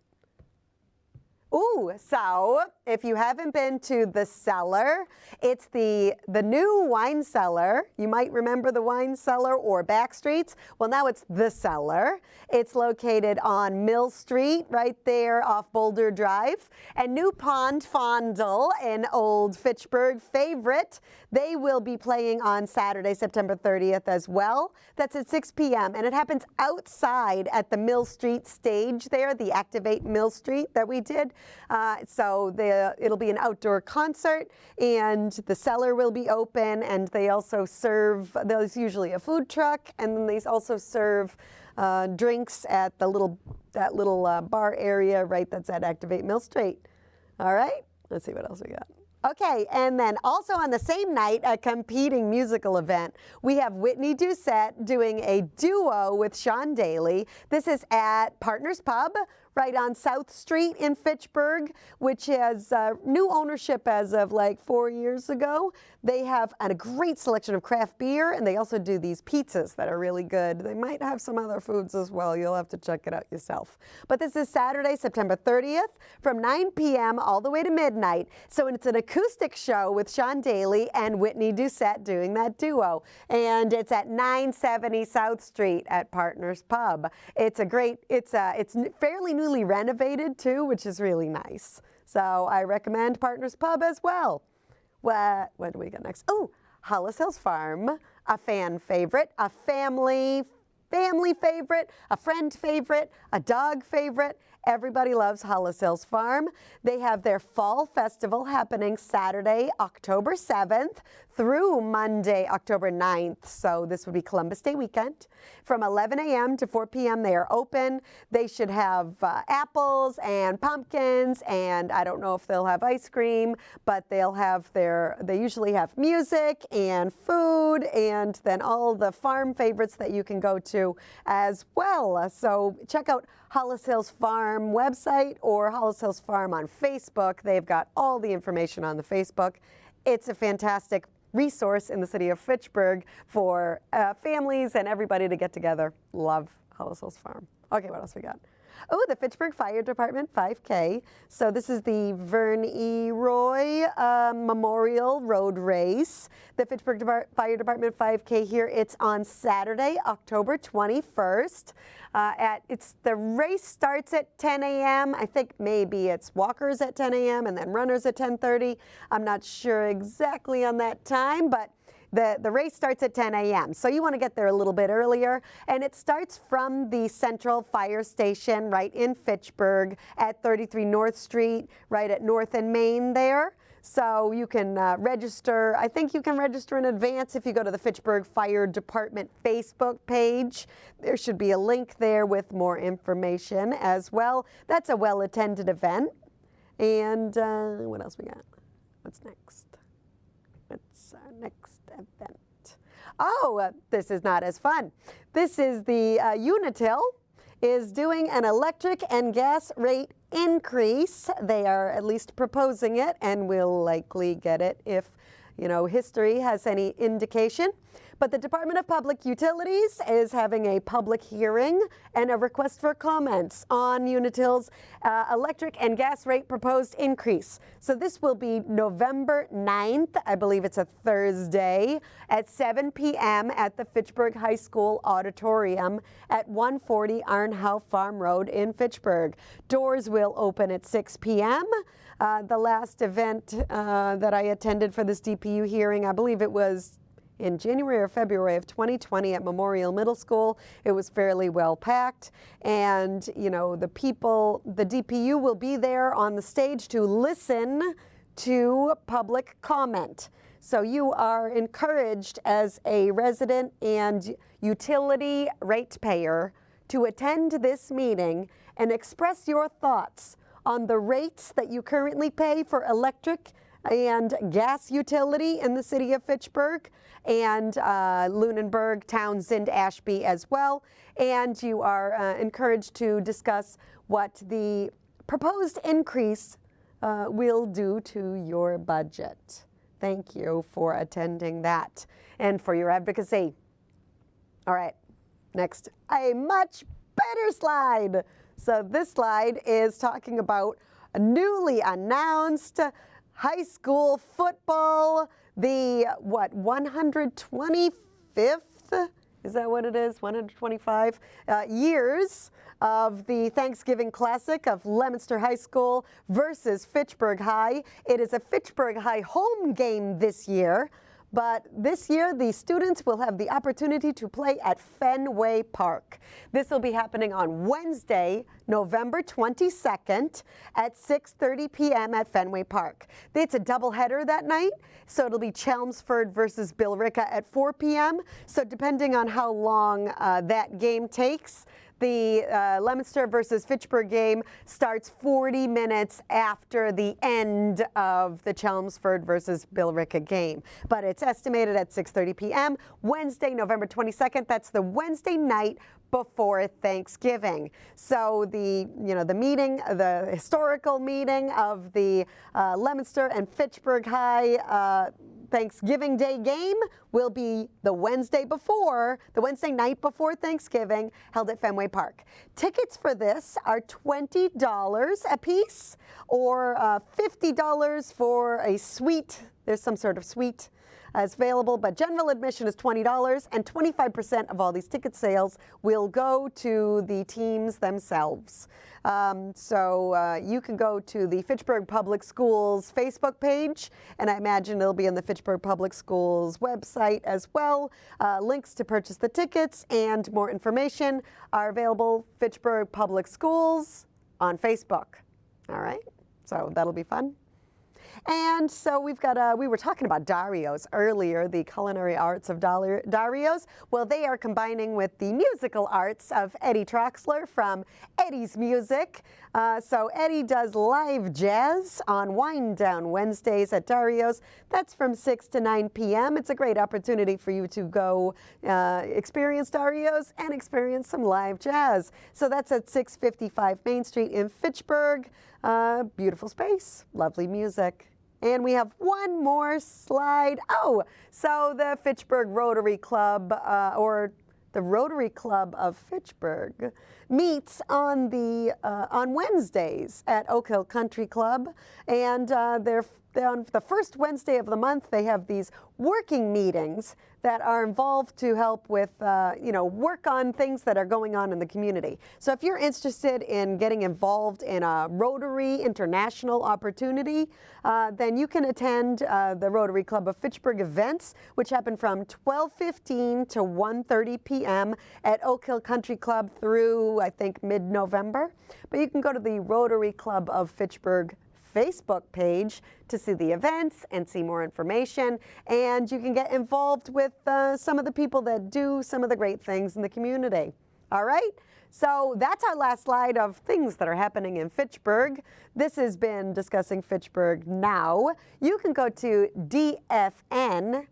[SPEAKER 1] Ooh, so if you haven't been to the Cellar, it's the new wine cellar. You might remember the wine cellar or back streets. Well, now it's the Cellar. It's located on Mill Street, right there off Boulder Drive. And New Pond Fondle, an old Fitchburg favorite, they will be playing on Saturday, September 30th as well. That's at 6 p.m. And it happens outside at the Mill Street stage there, the Activate Mill Street that we did. So it'll be an outdoor concert, and the Cellar will be open, and they also serve, there's usually a food truck, and then they also serve drinks at that little bar area, right, that's at Activate Mill Street. All right, let's see what else we got. Okay, and then also on the same night, a competing musical event, we have Whitney Doucette doing a duo with Sean Daly. This is at Partners Pub, right on South Street in Fitchburg, which has new ownership as of like 4 years ago. They have a great selection of craft beer, and they also do these pizzas that are really good. They might have some other foods as well. You'll have to check it out yourself. But this is Saturday, September 30th from 9 p.m. all the way to midnight. So it's an acoustic show with Sean Daly and Whitney Doucette doing that duo. And it's at 970 South Street at Partners Pub. It's fairly newly renovated too, which is really nice. So I recommend Partners Pub as well. What do we got next? Oh, Hollis Hills Farm, a fan favorite, a family favorite, a friend favorite, a dog favorite, Everybody loves Hollis Hills Farm. They have their fall festival happening Saturday, October 7th through Monday, October 9th. So this would be Columbus Day weekend. From 11 a.m. to 4 p.m. they are open. They should have apples and pumpkins, and I don't know if they'll have ice cream, but they usually have music and food, and then all the farm favorites that you can go to as well. So check out Hollis Hills Farm website or Hollis Hills Farm on Facebook. They've got all the information on the Facebook. It's a fantastic resource in the city of Fitchburg for families and everybody to get together. Love Hollis Hills Farm. Okay, what else we got? Oh, the Fitchburg Fire Department 5K. So this is the Vern E. Roy Memorial Road Race. The Fitchburg Fire Department 5K here. It's on Saturday, October 21st. The race starts at 10 a.m. I think maybe it's walkers at 10 a.m. and then runners at 10:30. I'm not sure exactly on that time, but the race starts at 10 a.m. So you want to get there a little bit earlier. And it starts from the Central Fire Station right in Fitchburg at 33 North Street, right at North and Main there. So you can register. I think you can register in advance if you go to the Fitchburg Fire Department Facebook page. There should be a link there with more information as well. That's a well-attended event. And what else we got? What's next? What's our next event? Oh, this is not as fun. This is the Unitil is doing an electric and gas rate increase. They are at least proposing it and will likely get it if, history has any indication. But the Department of Public Utilities is having a public hearing and a request for comments on Unitil's electric and gas rate proposed increase. So this will be November 9th, I believe it's a Thursday, at 7 p.m. at the Fitchburg High School Auditorium at 140 Arnhouse Farm Road in Fitchburg. Doors will open at 6 p.m. The last event that I attended for this DPU hearing, I believe it was in January or February of 2020 at Memorial Middle School. It was fairly well packed, and the DPU will be there on the stage to listen to public comment. So you are encouraged as a resident and utility ratepayer to attend this meeting and express your thoughts on the rates that you currently pay for electric and gas utility in the city of Fitchburg and Lunenburg, Townsend, Ashby as well. And you are encouraged to discuss what the proposed increase will do to your budget. Thank you for attending that and for your advocacy. All right, next, a much better slide. So this slide is talking about a newly announced high school football, the 125th, is that what it is? 125 years of the Thanksgiving Classic of Leominster High School versus Fitchburg High. It is a Fitchburg High home game this year. But this year, the students will have the opportunity to play at Fenway Park. This will be happening on Wednesday, November 22nd at 6:30 p.m. at Fenway Park. It's a doubleheader that night, so it'll be Chelmsford versus Billerica at 4 p.m. So depending on how long that game takes, the Leominster versus Fitchburg game starts 40 minutes after the end of the Chelmsford versus Billerica game. But it's estimated at 6:30 p.m. Wednesday, November 22nd. That's the Wednesday night before Thanksgiving. So the meeting, the historical meeting of the Leominster and Fitchburg High Thanksgiving Day game will be the Wednesday night before Thanksgiving, held at Fenway Park. Tickets for this are $20 a piece or $50 for a suite. There's some sort of suite is available, but general admission is $20, and 25% of all these ticket sales will go to the teams themselves. So you can go to the Fitchburg Public Schools Facebook page, and I imagine it'll be on the Fitchburg Public Schools website as well. Links to purchase the tickets and more information are available. Fitchburg Public Schools on Facebook. All right, so that'll be fun. And so we've got, we were talking about Dario's earlier, the culinary arts of Dario's. Well, they are combining with the musical arts of Eddie Troxler from Eddie's Music. So Eddie does live jazz on Wind Down Wednesdays at Dario's. That's from 6 to 9 p.m. It's a great opportunity for you to go experience Dario's and experience some live jazz. So that's at 655 Main Street in Fitchburg. Beautiful space, lovely music. And we have one more slide. Oh, so the Fitchburg Rotary Club, or the Rotary Club of Fitchburg, meets on Wednesdays at Oak Hill Country Club, and they're on the first Wednesday of the month. They have these working meetings that are involved to help with, work on things that are going on in the community. So if you're interested in getting involved in a Rotary International opportunity, then you can attend the Rotary Club of Fitchburg events, which happen from 12:15 to 1:30 p.m. at Oak Hill Country Club through, I think, mid-November. But you can go to the Rotary Club of Fitchburg Facebook page to see the events and see more information, and you can get involved with some of the people that do some of the great things in the community. All right, so that's our last slide of things that are happening in Fitchburg. This has been Discussing Fitchburg Now. You can go to dfn-fatv.org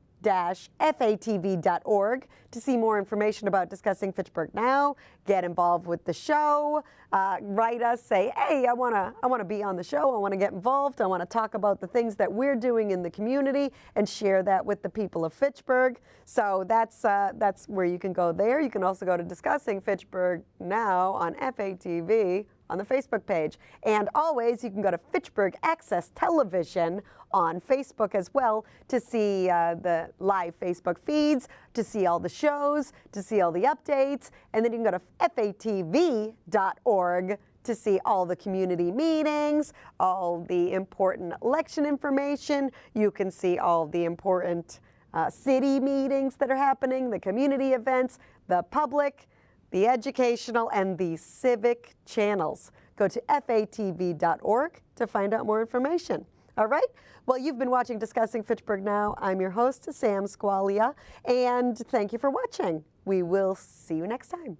[SPEAKER 1] to see more information about Discussing Fitchburg Now. Get involved with the show. Write us, say, hey, I want to be on the show. I want to get involved. I want to talk about the things that we're doing in the community and share that with the people of Fitchburg. So that's where you can go there. You can also go to Discussing Fitchburg Now on FATV on the Facebook page. And always, you can go to Fitchburg Access Television on Facebook as well to see the live Facebook feeds, to see all the shows, to see all the updates. And then you can go to fatv.org to see all the community meetings, all the important election information. You can see all the important city meetings that are happening, the community events, the public, the educational, and the civic channels. Go to fatv.org to find out more information. All right? Well, you've been watching Discussing Fitchburg Now. I'm your host, Sam Squailia, and thank you for watching. We will see you next time.